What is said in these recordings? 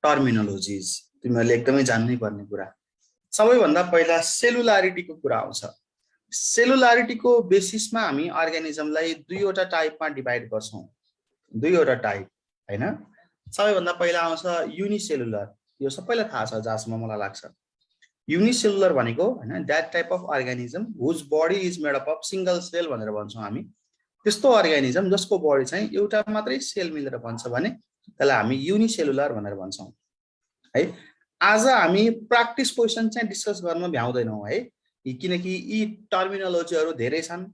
Terminologies तिमीहरूले एकदमै जान्नै पर्ने कुरा। सबैभन्दा पहिला सेलुलारिटीको कुरा आउँछ। सेलुलारिटीको बेसिसमा हामी अर्गानिजमलाई दुईवटा टाइपमा डिभाइड गर्छौँ, दुईवटा टाइप हैन। सबैभन्दा पहिला आउँछ युनिसेलुलर, यो सबैलाई थाहा छ जहाँसम्म मलाई लाग्छ। युनिसेलुलर भनेको हैन that type of organism whose body is made up of single cell भनेर भन्छौँ हामी। त्यस्तो अर्गानिजम जसको बडी चाहिँ एउटा मात्रै सेल मिलेर बन्छ भने त्यसलाई हामी युनिसेलुलर भनेर भन्छौँ है। आज हामी प्र्याक्टिस क्वेसन चाहिँ डिस्कस गर्न भ्याउँदैनौँ है, किनकि यी टर्मिनोलोजीहरू धेरै छन्।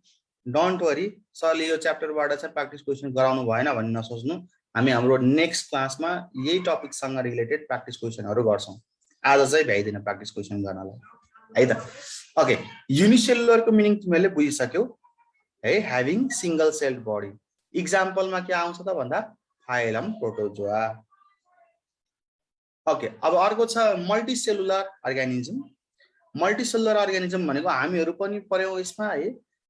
डोन्ट वरी, सरले यो च्याप्टरबाट चाहिँ प्र्याक्टिस क्वेसन गराउनु भएन भन्ने नसोच्नु। हामी हाम्रो नेक्स्ट क्लासमा यही टपिकसँग रिलेटेड प्र्याक्टिस क्वेसनहरू गर्छौँ। आज चाहिँ भ्याइदिन प्र्याक्टिस क्वेसन गर्नलाई है त। ओके, युनिसेलुलरको मिनिङ तिमीहरूले बुझिसक्यौ है, ह्याभिङ सिंगल सेल्ड बडी। इक्जाम्पलमा के आउँछ त भन्दा फाइलम प्रोटोजोआ। ओके, अब अर्को छ मल्टिसेलुलर अर्गानिजम। मल्टिसेलुलर अर्गानिजम भनेको हामीहरू पनि पर्यौँ यसमा है।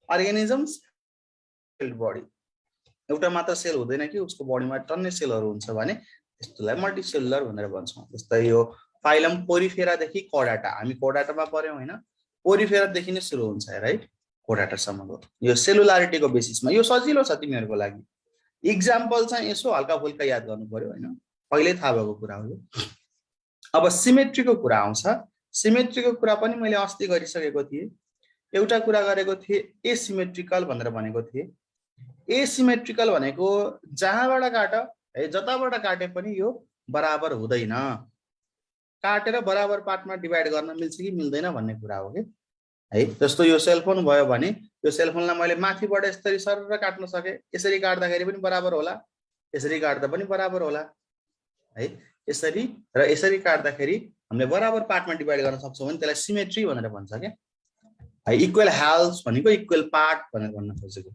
अर्गानिजम्स सेल्ड बडी, एउटा मात्र सेल हुँदैन कि उसको बडीमा टन्नै सेलहरू हुन्छ भने त्यस्तोलाई मल्टिसेलुलर भनेर भन्छौँ। जस्तै यो फाइलम पोरिफेरादेखि कोडाटा, हामी कोडाटामा पर्यौँ हैन, पोरिफेरादेखि नै सुरु हुन्छ राइट, कोडाटासम्मको। यो सेलुलारिटीको बेसिसमा, यो सजिलो छ तिमीहरूको लागि। इक्जाम्पल चाहिँ यसो हल्का फुल्का याद गर्नु पर्यो हैन, पहिल्यै थाहा भएको कुरा हो। अब सिमेट्रीको कुरा आउँछ। सिमेट्रीको कुरा पनि मैले अस्ति गरिसकेको थिएँ। एउटा कुरा गरेको थिएँ एसिमेट्रिकल भनेर भनेको थिएँ। एसिमेट्रिकल भनेको जहाँबाट काट है, जताबाट काटे पनि यो बराबर हुँदैन, काटेर बराबर पार्टमा डिभाइड गर्न मिल्छ कि मिल्दैन भन्ने कुरा हो कि है। जस्तो यो सेलफोन भयो भने यो सेलफोनलाई मैले माथिबाट यसरी सरेर काट्न सके, यसरी काट्दाखेरि पनि बराबर होला, यसरी काट्दा पनि बराबर होला है। यसरी र यसरी काट्दाखेरि हामीले बराबर पार्टमा डिभाइड गर्न सक्छौँ भने त्यसलाई सिमेट्री भनेर भन्छ क्या है। इक्वल हाल्स भनेको इक्वल पार्ट भनेर भन्न खोजेको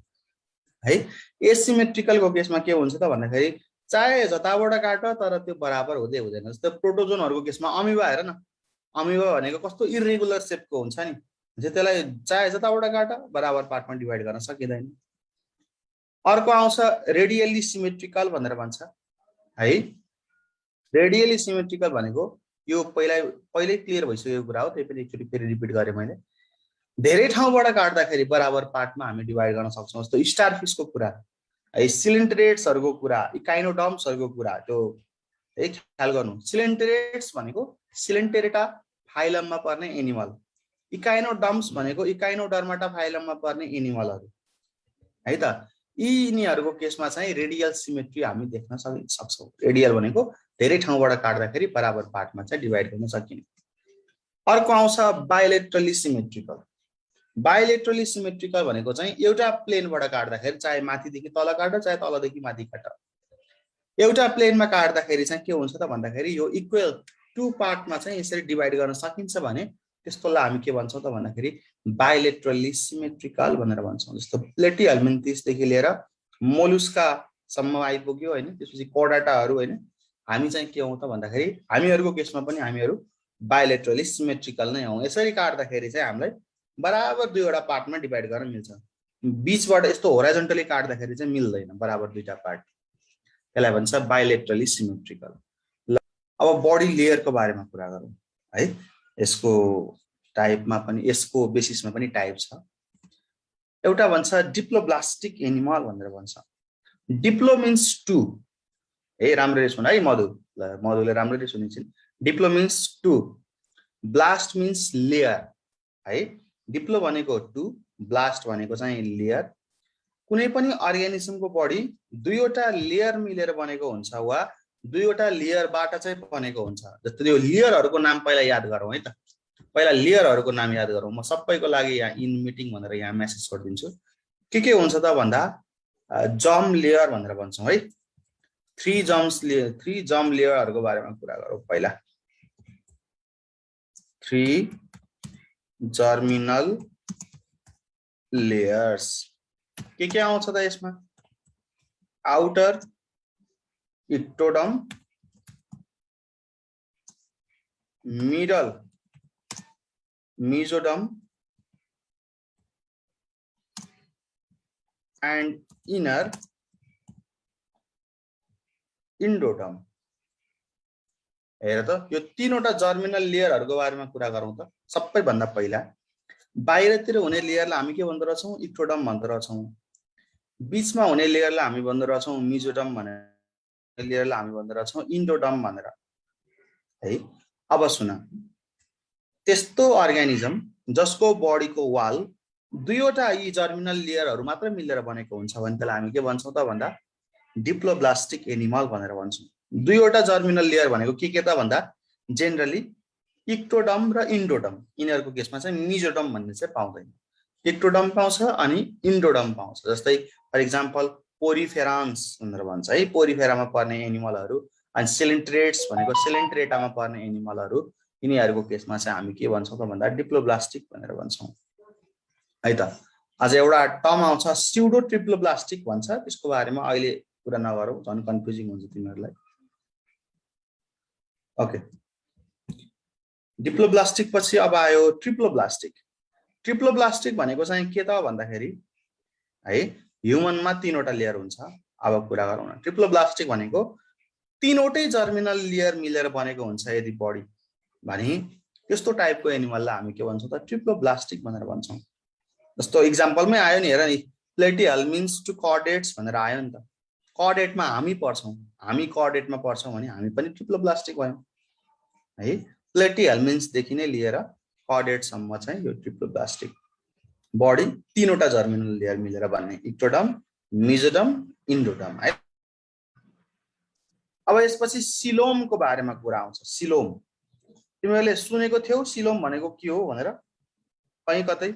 है। एसिमेट्रिकलको केसमा के हुन्छ त भन्दाखेरि चाहे जताबाट काट तर त्यो बराबर हुँदै हुँदैन। जस्तै प्रोटोजोनहरूको केसमा अमिबा हेर न, अमिबा भनेको कस्तो इरेगुलर सेपको हुन्छ नि, त्यसलाई चाहे जताबाट काट बराबर पार्टमा डिभाइड गर्न सकिँदैन। अर्को आउँछ रेडियली सिमेट्रिकल भनेर भन्छ है। रेडियली सिमेट्रिकल भनेको यो पहिल्यै क्लियर भइसकेको कुरा हो, त्यही पनि एकचोटि फेरि रिपिट गरेँ मैले। धेरै ठाउँबाट काट्दाखेरि बराबर पार्टमा हामी डिभाइड गर्न सक्छौँ। जस्तो स्टारफिसको कुरा है, सिलिन्ट्रेट्सहरूको कुरा, इकाइनोडर्म्सहरूको कुरा, त्यो है ख्याल गर्नु। सिलिन्ट्रेट्स भनेको सिलिन्टेरेटा फाइलममा पर्ने एनिमल, इकाइनोडर्म्स भनेको इकाइनोडर्माटा फाइलममा पर्ने एनिमलहरू है त। यिनीहरूको केसमा चाहिँ रेडियल सिमेट्री हामी देख्न सक्छौँ। रेडियल भनेको धेरै ठाउँबाट काट्दाखेरि बराबर पार्टमा चाहिँ डिभाइड गर्न सकिने। अर्को आउँछ बायोलेट्रली सिमेट्रिकल। बायोलेट्रली सिमेट्रिकल भनेको चाहिँ एउटा प्लेनबाट काट्दाखेरि चाहे माथिदेखि तल काट चाहे तलदेखि माथि काट, एउटा प्लेनमा काट्दाखेरि चाहिँ के हुन्छ त भन्दाखेरि यो इक्वल टु पार्टमा चाहिँ यसरी डिभाइड गर्न सकिन्छ भने त्यस्तोलाई हामी के भन्छौँ त भन्दाखेरि बायोलेट्रली सिमेट्रिकल भनेर भन्छौँ। जस्तो प्लेटिहेल्मिन्थिसदेखि लिएर मोलुस्कासम्म आइपुग्यो होइन, त्यसपछि कोडाटाहरू होइन। हामी चाहिँ के हौँ त भन्दाखेरि हामीहरूको केसमा पनि हामीहरू बायोलेट्रली सिमेट्रिकल नै हौँ। यसरी काट्दाखेरि चाहिँ हामीलाई बराबर दुईवटा पार्टमा डिभाइड गर्न मिल्छ। बीचबाट यस्तो होराइजन्टली काट्दाखेरि चाहिँ मिल्दैन बराबर दुईटा पार्ट, त्यसलाई भन्छ बायोलेट्रली सिमेट्रिकल। ल अब बडी लेयरको बारेमा कुरा गरौँ है। यसको टाइपमा पनि, यसको बेसिसमा पनि टाइप छ। एउटा भन्छ डिप्लोब्लास्टिक एनिमल भनेर भन्छ। डिप्लो मिन्स टु है, राम्ररी सुन है मधु, मधुले राम्ररी सुनिन्छन्। Diplo means two, blast means layer है। डिप्लो भनेको टु, ब्लास्ट भनेको चाहिँ लेयर। कुनै पनि अर्गानिजमको बडी दुईवटा लेयर मिलेर बनेको हुन्छ वा दुईवटा लेयरबाट चाहिँ बनेको हुन्छ। जस्तो यो लेयरहरूको नाम पहिला याद गरौँ है त। पहिला लेयरहरूको नाम याद गरौँ। म सबैको लागि यहाँ इन मिटिङ भनेर यहाँ मेसेज गरिदिन्छु। के हुन्छ त भन्दा जम लेयर भनेर भन्छौँ है। थ्री जम लेयरहरूको बारेमा कुरा गरौँ पहिला। थ्री जर्मिनल लेयर्स के आउँछ त यसमा? Outer ectoderm, middle mesoderm and inner endoderm हेर त यो तीनवटा जर्मिनल लेयरहरुको बारेमा कुरा गरौँ त। सबैभन्दा पहिला बाहिरतिर हुने लेयरलाई हामी के भन्दो रहेछौँ? इक्टोडर्म भन्दो रहेछौँ। बीचमा हुने लेयरलाई हामी भन्दो रहेछौँ मेसोडर्म भनेर, लेयरलाई हामी भन्दो रहेछौँ इन्डोडर्म भनेर है। अब सुन, त्यस्तो अर्गानिजम जसको बडीको वाल दुईवटा यी जर्मिनल लेयरहरु मात्र मिलेर बनेको हुन्छ भने त्यसलाई हामी के भन्छौँ त भन्दा डिप्लोब्लास्टिक एनिमल भनेर भन्छौँ। दुईवटा जर्मिनल लेयर भनेको के त भन्दा जेनरली इक्टोडर्म र इन्डोडर्म, यिनीहरूको केसमा चाहिँ मेसोडर्म भन्ने चाहिँ पाउँदैन। इक्टोडर्म पाउँछ अनि इन्डोडर्म पाउँछ। जस्तै फर एक्जाम्पल पोरिफेरान्स भनेर भन्छ है, पोरिफेरामा पर्ने एनिमलहरू, अनि सिलिन्ट्रेट्स भनेको सिलिन्ट्रेटामा पर्ने एनिमलहरू, यिनीहरूको केसमा चाहिँ हामी के भन्छौँ त भन्दा डिप्लोब्लास्टिक भनेर भन्छौँ है त। आज एउटा टर्म आउँछ स्युडो ट्रिप्लोब्लास्टिक भन्छ, त्यसको बारेमा अहिले कुरा नगरौँ, झन् कन्फ्युजिङ हुन्छ तिमीहरूलाई। ओके, डिप्लोब्लास्टिक पछि अब आयो ट्रिप्लोब्लास्टिक। ट्रिप्लोब्लास्टिक भनेको चाहिँ के त भन्दाखेरि है, ह्युमनमा तीनवटा लेयर हुन्छ। अब कुरा गरौँ न, ट्रिप्लोब्लास्टिक भनेको तीनवटै जर्मिनल लेयर मिलेर बनेको हुन्छ यदि बडी भने त्यस्तो टाइपको एनिमललाई हामी के भन्छौँ त ट्रिप्लोब्लास्टिक भनेर भन्छौँ। जस्तो इक्जाम्पलमै आयो नि, हेर नि, प्लेटिहेल्मिन्स टु कर्डेट्स भनेर आयो नि त। कर्डेटमा हामी पर्छौँ, हामी कर्डेटमा पर्छौँ भने हामी पनि ट्रिप्लोब्लास्टिक भयौँ है। प्लेटिहेल्मिन्सदेखि नै लिएर कर्डेटसम्म चाहिँ यो ट्रिप्लोब्लास्टिक बडी तीनवटा जर्मिनल लेयर मिलेर बन्ने, इक्टोडर्म, मेसोडर्म, इन्डोडर्म है। अब यसपछि सिलोमको बारेमा कुरा आउँछ। सिलोम तिमीहरूले सुनेको थियौ सिलोम भनेको के हो भनेर कहीँ कतै?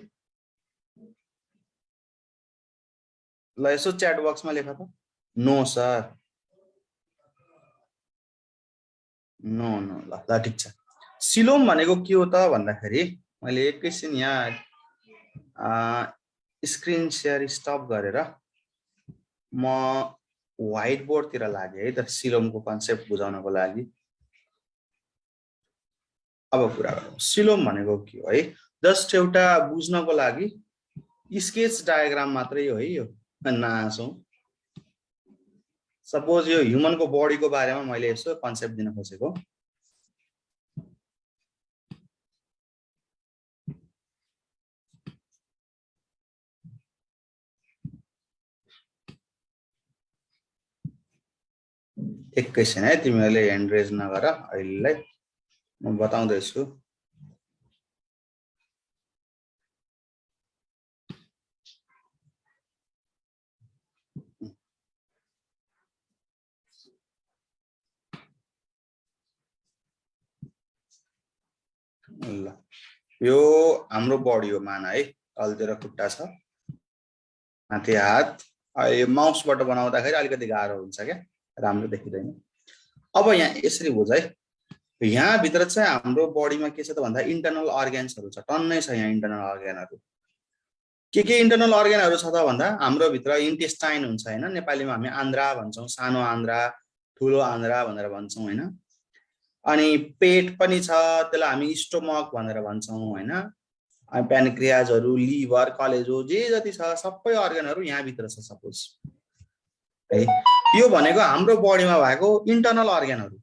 ल यसो च्याट बक्समा लेख त। नो सर, नो नो, ल ठिक छ। सिलोम भनेको के हो त भन्दाखेरि मैले एकैछिन यहाँ स्क्रिन सेयर स्टप गरेर म व्हाइट बोर्डतिर लागेँ है त सिलोमको कन्सेप्ट बुझाउनको लागि। अब कुरा गरौँ सिलोम भनेको के हो है। जस्ट एउटा बुझ्नको लागि स्केच डायग्राम मात्रै हो है यो, नहाँसौँ। सपोज यो ह्युमनको बडीको बारेमा मैले यसो कन्सेप्ट दिन खोजेको। एकैछिन है, तिमीहरूले ह्यान्ड रेज नगर, अहिलेलाई म बताउँदैछु। ल यो हाम्रो बडी हो मान है, तलतिर खुट्टा छ, माथि हात। यो माउसबाट बनाउँदाखेरि अलिकति गाह्रो हुन्छ क्या, राम्रो देखिँदैन। अब यहाँ यसरी बुझ है, यहाँ भित्र चाहिँ हाम्रो बडीमा के छ त भन्दा इन्टर्नल अर्ग्यान्सहरू छ, टन्नै छ यहाँ इन्टर्नल अर्ग्यानहरू। के इन्टर्नल अर्ग्यानहरू छ त भन्दा हाम्रो भित्र इन्टेस्टाइन हुन्छ हैन, नेपालीमा हामी आन्द्रा भन्छौँ, सानो आन्द्रा ठुलो आन्द्रा भनेर भन्छौँ हैन। अनि पेट पनि छ, त्यसलाई हामी स्टोमक भनेर भन्छौँ हैन। प्यानक्रियाजहरू, लिभर, कलेजो, जे जति छ सबै अर्ग्यानहरू यहाँ भित्र छ सपोज है। यो भनेको हाम्रो बडीमा भएको इन्टर्नल अर्ग्यानहरू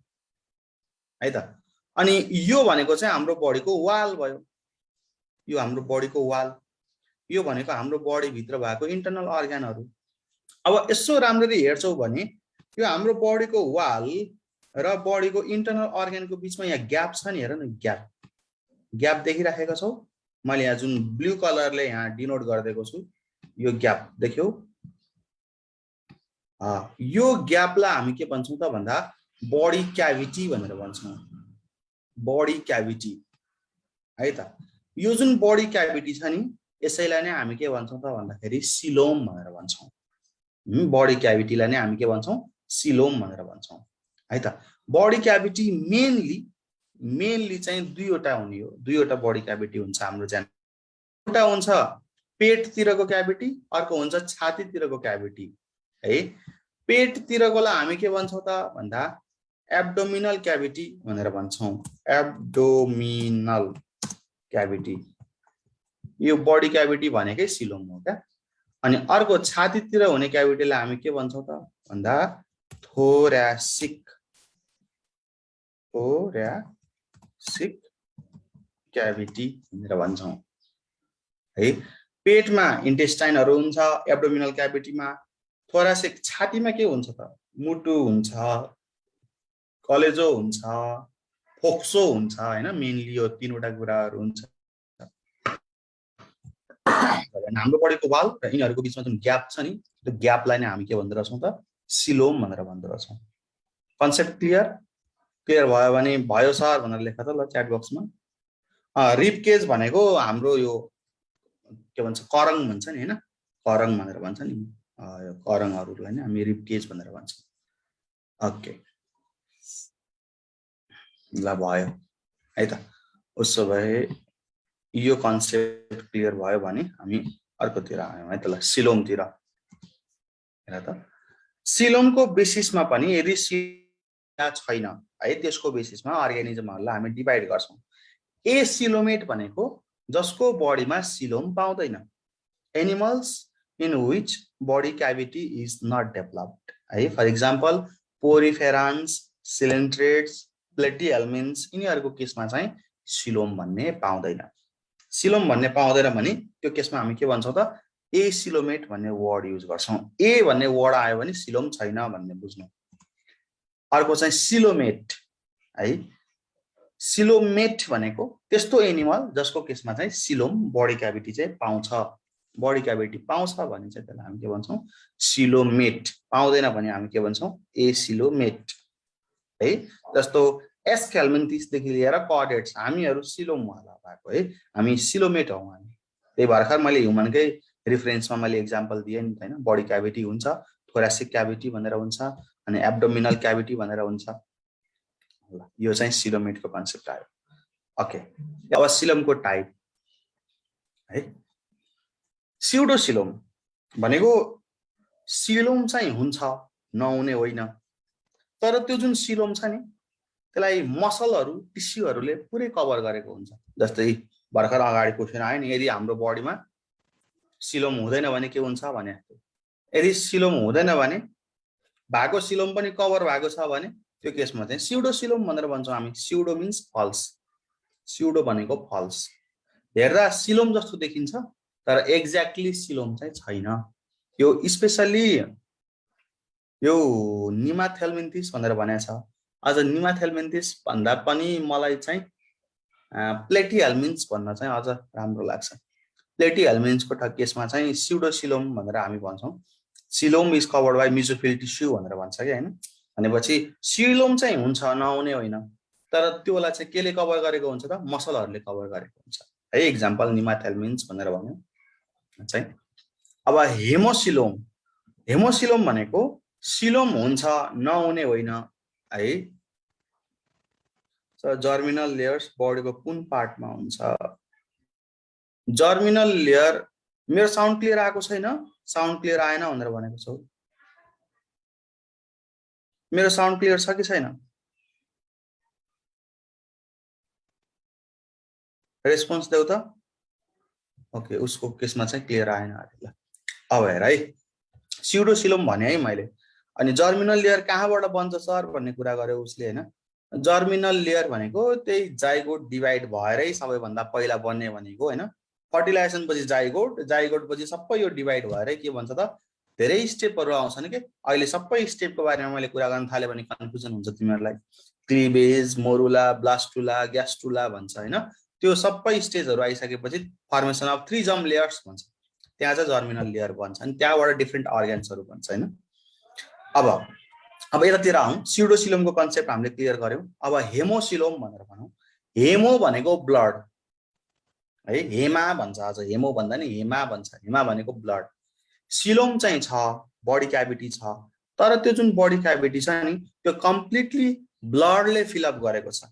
है त। अनि यो भनेको चाहिँ हाम्रो बडीको वाल भयो, यो हाम्रो बडीको वाल, यो भनेको हाम्रो बडी भित्र भएको इन्टर्नल अर्ग्यानहरू। अब यसो राम्ररी हेर्छौ भने यो हाम्रो बडीको वाल र बडीको इन्टर्नल अर्ग्यानको बिचमा यहाँ ग्याप छ नि, हेर न, ग्याप ग्याप देखिराखेको छौ मैले यहाँ जुन ब्लू कलरले यहाँ डिनोट गरिदिएको छु, यो ग्याप देख्यौ? यो ग्यापलाई हामी के भन्छौँ त भन्दा बडी क्याभिटी भनेर भन्छौँ, बडी क्याभिटी है त। यो जुन बडी क्याभिटी छ नि, यसैलाई नै हामी के भन्छौँ त भन्दाखेरि सिलोम भनेर भन्छौँ। बडी क्याभिटीलाई नै हामी के भन्छौँ? सिलोम भनेर भन्छौँ है त। बडी क्याभिटी मेनली चाहिँ दुईवटा हुने हो, दुईवटा बडी क्याभिटी हुन्छ हाम्रो ज्यान। एउटा हुन्छ पेटतिरको क्याभिटी, अर्को हुन्छ छातीतिरको क्याभिटी है। पेटतिरकोलाई हामी के भन्छौँ त भन्दा एब्डोमिनल क्याभिटी भनेर भन्छौँ, एब्डोमिनल क्याभिटी। यो बडी क्याभिटी भनेकै सिलोम हो क्या। अनि अर्को छातीतिर हुने क्याभिटीलाई हामी के भन्छौँ त भन्दा थोर्यासिक थोर्यासिक क्याभिटी भनेर भन्छौँ है। पेटमा इन्टेस्टाइनहरु हुन्छ, एब्डोमिनल क्याभिटीमा। थोरासिक छातीमा के हुन्छ त? मुटु हुन्छ, कलेजो हुन्छ, फोक्सो हुन्छ हैन, मेनली यो तीनवटा कुराहरु हुन्छ। हाम्रो बडीको वाल र यिनीहरुको बीचमा जुन ग्याप छ नि, त्यो ग्यापलाई नै हामी के भन्दो रहेछौं त? सिलोम भनेर भन्दो रहेछौं। Concept clear? क्लियर भयो भने भयो सर भनेर लेख त ल च्याट बक्समा। रिब केज भनेको हाम्रो यो के भन्छ करङ भन्छ नि हैन, करङ भनेर भन्छ नि, यो करङहरुलाई नै हामी रिब केज भनेर भन्छौं। ओके ल भयो है त। उसो भए यो कन्सेप्ट क्लियर भयो भने हामी अर्कोतिर आयौं है त ल, सिलोमतिर। हेर त, सिलोमको बेसिसमा पनि यदि छैन है, त्यसको बेसिसमा अर्गानिजमहरुलाई हामी डिभाइड गर्छौं। एसिलोमेट भनेको जसको बडीमा सिलोम पाउँदैन, animals in which body cavity is not developed है। For example poriferans, coelenterates, platyhelminthes, यिनीहरुको केसमा चाहिँ सिलोम भन्ने पाउँदैन। सिलोम भन्ने पाउँदैन भने त्यो केसमा हामी के भन्छौं त? एसिलोमेट भन्ने वर्ड युज गर्छौं। ए भन्ने वर्ड आयो भने सिलोम छैन भन्ने बुझ्नु। अर्को चाहिँ सिलोमेट है। सिलोमेट भनेको त्यस्तो एनिमल जसको केसमा चाहिँ सिलोम बडी क्याभिटी चाहिँ पाउँछ। बडी क्याभिटी पाउँछ भने चाहिँ त्यसलाई हामी के भन्छौं? सिलोमेट। पाउँदैन भने हामी के भन्छौं? एसिलोमेट है। जस्तो एस्केल्मेन्थिस देखि लिएर कडेट्स, हामीहरु सिलोम वाला भएको है, हामी सिलोमेट हौं हामी। त्यही भर्खर मैले ह्युमनकै रेफरेन्समा मैले एक्जाम्पल दिए नि हैन, बडी क्याभिटी हुन्छ, थोरासिक क्याभिटी भनेर हुन्छ, अनि एब्डोमिनल क्याभिटी भनेर हुन्छ। ल यो चाहिँ सिलोमेटको कन्सेप्ट आयो। ओके, अब सिलोमको टाइप है। स्युडोसिलोम भनेको सिलोम चाहिँ हुन्छ, नहुने होइन। तर त्यो जुन सिलोम छ नि, त्यसलाई मसलहरु, टिस्युहरुले पुरै कभर गरेको हुन्छ। जस्तै भर्खर अगाडि क्वेशन आयो नि, यदि हाम्रो बडीमा सिलोम हुँदैन भने के हुन्छ भने, यदि सिलोम हुँदैन भने भएको सिलोम पनि कभर भएको छ भने त्यो केसमा चाहिँ स्युडोसिलोम भनेर भन्छौं हामी। स्युडो मिन्स फल्स, स्युडो भनेको फल्स। हेर्दा सिलोम जस्तो देखिन्छ तर एक्ज्याक्टली सिलोम चाहिँ छैन। यो स्पेशली यो निमाथेल्मिन्थिस भनेर भनेको छ। अझ निमाथेल्मिन्थिस भन्दा पनि मलाई चाहिँ प्लेटिहेल्मिन्स भन्न चाहिँ अझ राम्रो लाग्छ। प्लेटिहेल्मिन्सको केसमा चाहिँ स्युडोसिलोम भनेर हामी भन्छौं। Coelom is covered by mesophyll tissue भनेर भन्छ कि हैन। भनेपछि सिलोम चाहिँ हुन्छ, नहुने होइन। तर त्योलाई चाहिँ केले कभर गरेको हुन्छ त? मसलहरुले कभर गरेको हुन्छ है। एक्जाम्पल निमाथेल्मिन्स भनेर भन्यो चाहिँ। अब हेमोसिलोम, हेमोसिलोम भनेको सिलोम हुन्छ, नहुने होइन है। जर्मिनल लेयर्स बडीको कुन पार्टमा हुन्छ? जर्मिनल लेयर, मेरो साउन्ड क्लियर आएको छैन? साउन्ड क्लियर आएन भनेर भनेको छु। मेरो साउन्ड क्लियर छ कि छैन? रेस्पोन्स देऊ त। ओके, उसको केसमा चाहिँ क्लियर आएन अरे। अब हेर है, स्युडोसिलोम भने है मैले। अनि जर्मिनल लेयर कहाँबाट बन्छ सर भन्ने कुरा गर्यो उसले हैन। जर्मिनल लेयर भनेको त्यही जाइगोट डिभाइड भएरै सबैभन्दा पहिला बन्ने भनेको हैन। फर्टिलाइजेसन पछि जाइगोट, जाइगोट पछि सबै यो डिभाइड भएरै के भन्छ त? धेरै स्टेपहरु आउँछन् के। अहिले सबै स्टेपको बारेमा मैले कुरा गर्न थाले भने कन्फ्युजन हुन्छ तिमीहरुलाई। क्लिवेज, मोरुला, ब्लास्टुला, ग्यास्ट्रुला भन्छ हैन। त्यो सबै स्टेजहरु आइसकेपछि फर्मेसन अफ 3 जर्म लेयर्स भन्छ। त्यहाँ चाहिँ जर्मिनल लेयर बन्छ अनि त्यहाँबाट डिफरेन्ट अर्गन्सहरु बन्छ हैन। अब यतातिर आउँ। स्युडोसिलोमको कन्सेप्ट हामीले क्लियर गर्यौं। अब हेमोसिलोम भनेर भनौं। हेमो भनेको ब्लड है, हेमा भन्छ, अझ हेमो भन्दा नि हेमा भन्छ। हेमा भनेको ब्लड। सिलोम चाहिँ छ, बडी क्याभिटी छ, तर त्यो जुन बडी क्याभिटी छ नि त्यो कम्प्लिटली ब्लडले फिलअप गरेको छ।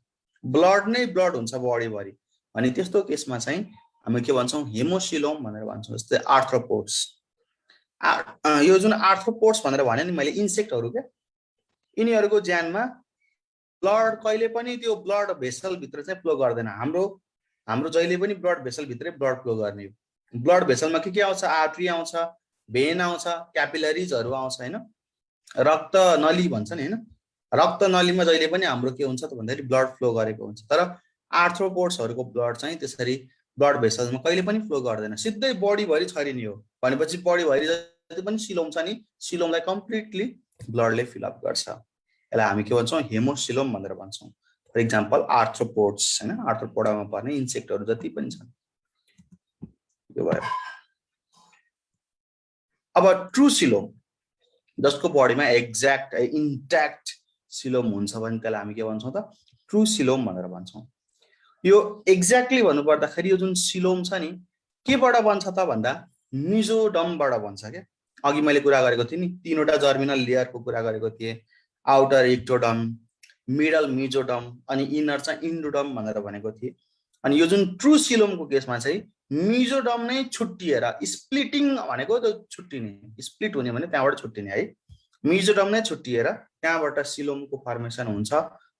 ब्लड नै ब्लड हुन्छ बडीभरि। अनि त्यस्तो केसमा चाहिँ हामी के भन्छौं? हेमोसिलोम भनेर भन्छौं। जस्तै आर्थ्रोपोड्स, यो जुन आर्थ्रोपोड्स भनेर भने नि मैले, इन्सेक्टहरु के, यिनीहरुको ज्यानमा ब्लड कहिले पनि त्यो ब्लड भेसल भित्र चाहिँ फ्लो गर्दैन। हाम्रो जहिले पनि ब्लड भेसल भित्रै ब्लड फ्लो गर्ने हो। ब्लड भेसलमा के आउँछ? आर्टरी आउँछ, भेन आउँछ, क्यापिलरिजहरु आउँछ हैन, रक्त नली भन्छ नि हैन। रक्त नलीमा जहिले पनि हाम्रो के हुन्छ त भन्दाखेरि ब्लड फ्लो गरेको हुन्छ, तर आर्थ्रोपोड्सहरुको ब्लड चाहिँ त्यसरी ब्लड भेसल्समा कहिले पनि फ्लो गर्दैन, सिधै बडीभरि छरिने हो। भनेपछि बडीभरि जति पनि सिलोम छ नि, सिलोमलाई कम्प्लिटली ब्लडले फिलअप गर्छ। यसलाई हामी के भन्छौँ, हेमोसिलोम भनेर भन्छौँ। फर इक्जाम्पल आर्थ्रोपोड्स हैन, आर्थ्रोपोडामा पर्ने इन्सेक्टहरु जति पनि छन् यो भयो। अब ट्रु सिलोम जसको बडीमा एक्ज्याक्ट इन्ट्याक्ट सिलोम हुन्छ भने त्यसलाई हामी के भन्छौँ त, ट्रु सिलोम भनेर भन्छौँ। यो एक्ज्याक्टली भन्नुपर्दाखेरि यो जुन सिलोम छ नि केबाट बन्छ त भन्दा मिजोडमबाट बन्छ के। अघि मैले कुरा गरेको थिएँ नि, तीनवटा जर्मिनल लेयरको कुरा गरेको थिएँ, आउटर एक्टोडम, मिडल मिजोडम अनि इनर चाहिँ इन्डोडम भनेर भनेको थिएँ। अनि यो जुन ट्रु सिलोमको केसमा चाहिँ मिजोडम नै छुट्टिएर, स्प्लिटिङ भनेको त्यो छुट्टिने, स्प्लिट हुने भने त्यहाँबाट छुट्टिने है, मिजोडम नै छुट्टिएर त्यहाँबाट सिलोमको फर्मेसन हुन्छ,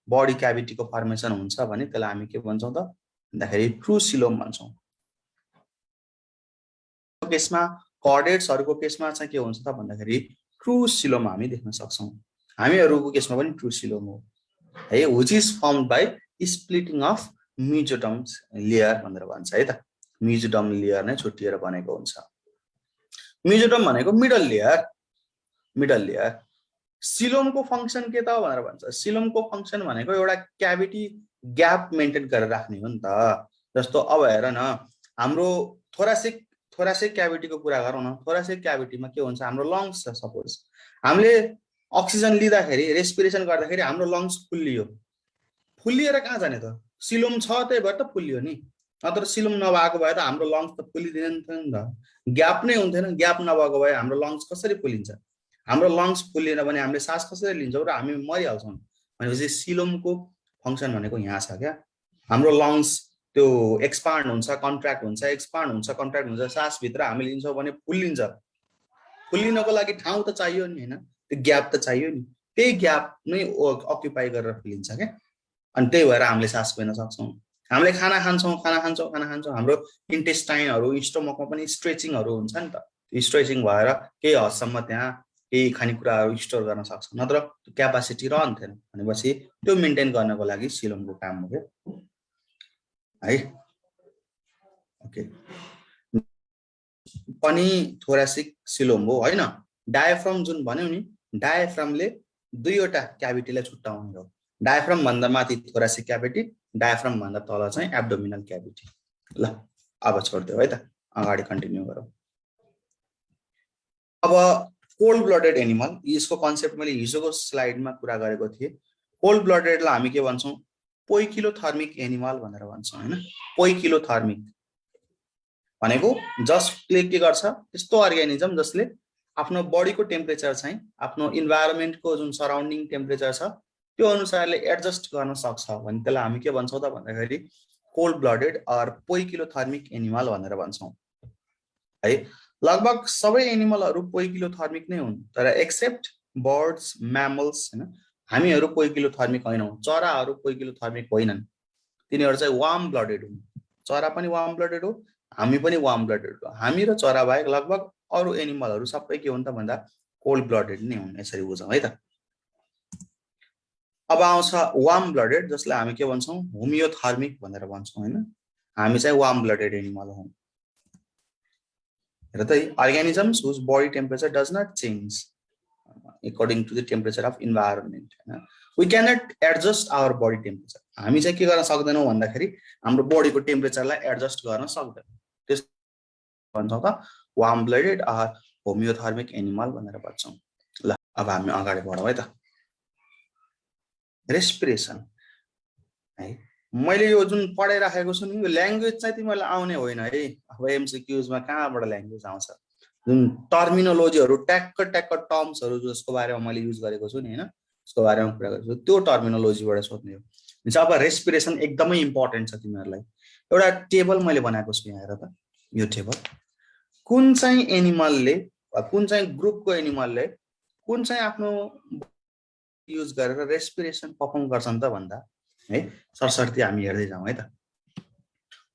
बडी क्याभिटीको फर्मेसन हुन्छ भने त्यसलाई हामी के भन्छौँ त भन्दाखेरि ट्रु सिलोम भन्छौँ। केसमा कर्डेट्सहरुको केसमा चाहिँ के हुन्छ त भन्दाखेरि ट्रु सिलोम हामी देख्न सक्छौँ। हामीहरुको केसमा पनि ट्रु सिलोम हो है, which is formed by splitting of mesoderm layer भनेर भन्छ है त। मिजोडम लेयर नै छुट्टिएर बनेको हुन्छ। मिजोडम भनेको मिडल लेयर, मिडल लेयर। सिलोमको फंक्सन के त भनेर भन्छ, सिलोमको फंक्सन भनेको एउटा क्याभिटी ग्याप मेन्टेन गरेर राख्ने हो नि त। जस्तो अब हेर न, हाम्रो थोरासिक क्याभिटीको कुरा गरौँ न, थोरासिक क्याभिटीमा के हुन्छ, हाम्रो लङ्स छ, सपोज हामीले अक्सिजन लिँदाखेरि रेस्पिरेसन गर्दाखेरि हाम्रो लङ्स फुल्लियो, फुल्लिएर कहाँ जाने त, सिलोम छ त्यही भएर त फुल्लियो नि, नत्र सिलोम नभएको भए त हाम्रो लङ्स त फुल्लिँदैन नि त, ग्याप नै हुन्थेन। ग्याप नभएको भए हाम्रो लङ्स कसरी फुल्लिन्छ, हाम्रो लङ्स फुल्लिएन भने हामीले सास कसरी लिन्छौँ र हामी मरिहाल्छौँ। भनेपछि सिलोमको फंक्सन भनेको यहाँ छ क्या। हाम्रो लङ्स त्यो एक्सपान्ड हुन्छ, कन्ट्र्याक्ट हुन्छ, एक्सपान्ड हुन्छ, कन्ट्र्याक्ट हुन्छ, सासभित्र हामी लिन्छौँ भने फुल्लिन्छ, फुल्लिनको लागि ठाउँ त चाहियो नि हैन, त्यो ग्याप त चाहियो नि, त्यही ग्याप नै अक्युपाई गरेर फुल्लिन्छ क्या। अनि त्यही भएर हामीले सास फेर्न सक्छौँ। हामीले खाना खान्छौँ, हाम्रो इन्टेस्टाइनहरु, स्टोमकमा पनि स्ट्रेचिङहरु हुन्छ नि त, स्ट्रेचिङ भएर केही हदसम्म त्यहाँ केही खानेकुराहरू स्टोर गर्न सक्छ, नत्र त्यो क्यापासिटी रहन्थेन। भनेपछि त्यो मेन्टेन गर्नको लागि सिलोमको काम हो क्या है। ओके, पनि थोरासिक सिलोम हो हैन। डायफ्राम जुन भन्यौ नि, डायफ्रामले दुईवटा क्याभिटीलाई छुट्याउने हो। डायफ्राम भन्दा माथि थोरासिक क्याभिटी, डायफ्राम भन्दा तल चाहिँ एब्डोमिनल क्याभिटी। ल अब छोड्दियो है त, अगाडि कन्टिन्यू गरौँ। अब कोल्ड ब्लडेड एनिमल, यसको कन्सेप्ट मैले हिजोको स्लाइडमा कुरा गरेको थिएँ। कोल्ड ब्लडेडलाई हामी के भन्छौँ, पोइकिलोथर्मिक एनिमल भनेर भन्छौँ हैन। पोइकिलोथर्मिक भनेको जसले के गर्छ, त्यस्तो अर्गानिजम जसले आफ्नो बडीको टेम्परेचर चाहिँ आफ्नो इन्भाइरोमेन्टको जुन सराउन्डिङ टेम्परेचर छ त्यो अनुसारले एडजस्ट गर्न सक्छ भने त्यसलाई हामी के भन्छौँ त भन्दाखेरि cold blooded or poikilothermic animal भनेर भन्छौँ है। लगभग सबै एनिमलहरू पोइकिलोथर्मिक नै हुन्, तर एक्सेप्ट बर्ड्स, म्यामल्स हैन, हामीहरू पोइकिलोथर्मिक होइनौँ। चराहरू पोइकिलोथर्मिक होइनन्, तिनीहरू चाहिँ वार्म ब्लडेड हुन्। चरा पनि वार्म ब्लडेड हो, हामी पनि वार्म ब्लडेड हो। हामी र चरा बाहेक लगभग अरू एनिमलहरू सबै के हुन् त भन्दा कोल्ड ब्लडेड नै हुन्। यसरी बुझौँ है त। अब आउँछ वार्म ब्लडेड, जसलाई हामी के भन्छौँ, होमियोथर्मिक भनेर भन्छौँ हैन। हामी चाहिँ वार्म ब्लडेड एनिमल हौँ। हेर त, organisms whose body temperature does not change according to the temperature of environment. We cannot adjust our body temperature. हामी चाहिँ के गर्न सक्दैनौँ भन्दाखेरि हाम्रो बडीको टेम्परेचरलाई एडजस्ट गर्न सक्दैनौँ। त्यस भन्छौँ त warm blooded or homeothermic animal भनेर भन्छौँ। ल अब हामी अगाडि बढौँ है त। रेस्पिरेसन है, मैले यो जुन पढाइराखेको छु नि, यो ल्याङ्ग्वेज चाहिँ तिमीहरूलाई आउने होइन है। अब एमसिक्युजमा कहाँबाट ल्याङ्ग्वेज आउँछ, जुन टर्मिनोलोजीहरू ट्याक्क टर्म्सहरू जसको बारेमा मैले युज गरेको छु नि हैन, त्यसको बारेमा कुरा गरेको छु, त्यो टर्मिनोलोजीबाट सोध्ने हो। अब रेस्पिरेसन एकदमै इम्पोर्टेन्ट छ तिमीहरूलाई। एउटा टेबल मैले बनाएको छु यहाँ, हेर त यो टेबल। कुन चाहिँ एनिमलले, कुन चाहिँ ग्रुपको एनिमलले कुन चाहिँ आफ्नो युज गरेर रेस्पिरेसन परफर्म गर्छन् त भन्दा है, सरसर्ती हामी हेर्दै जाउँ है त।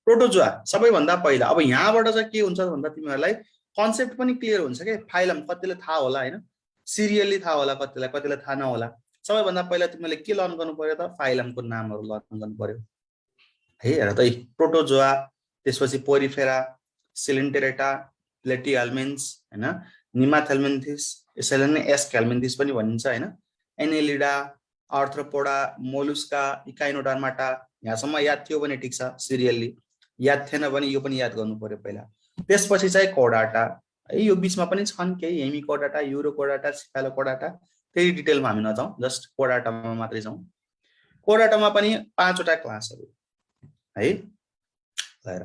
प्रोटोजुआ सबैभन्दा पहिला। अब यहाँबाट चाहिँ के हुन्छ भन्दा तिमीहरूलाई कन्सेप्ट पनि क्लियर हुन्छ के। फाइलम कतिले थाहा होला हैन, सिरियली थाहा होला, कतिलाई थाहा नहोला। सबैभन्दा पहिला तिमीले के लर्न गर्नु पर्यो त फाइलमको नामहरु लर्न गर्नु पर्यो है हेर त प्रोटोजोआ त्यसपछि पोरिफेरा सिलिन्टेरेटा प्लेटिहेल्मिन्थ्स हैन निमाथेल्मिन्थिस यसैले नै एस्केल्मिन्थिस पनि भनिन्छ हैन एनेलिडा आर्थ्रोपोडा मोलुस्का इकाइनोडर्माटा यहाँसम्म याद थियो भने ठीक छ सिरियली याद थिएन भने यो पनि याद गर्नु पर्यो पहिला त्यसपछि चाहिँ कोडाटा है यो बीचमा पनि छन् केही हेमिकोडाटा युरोकोडाटा सिफालोकोडाटा त्यही डिटेलमा हामी नजाउँ जस्ट कोडाटामा मात्रै जाउँ कोडाटामा पनि 5 वटा क्लासहरु है हेर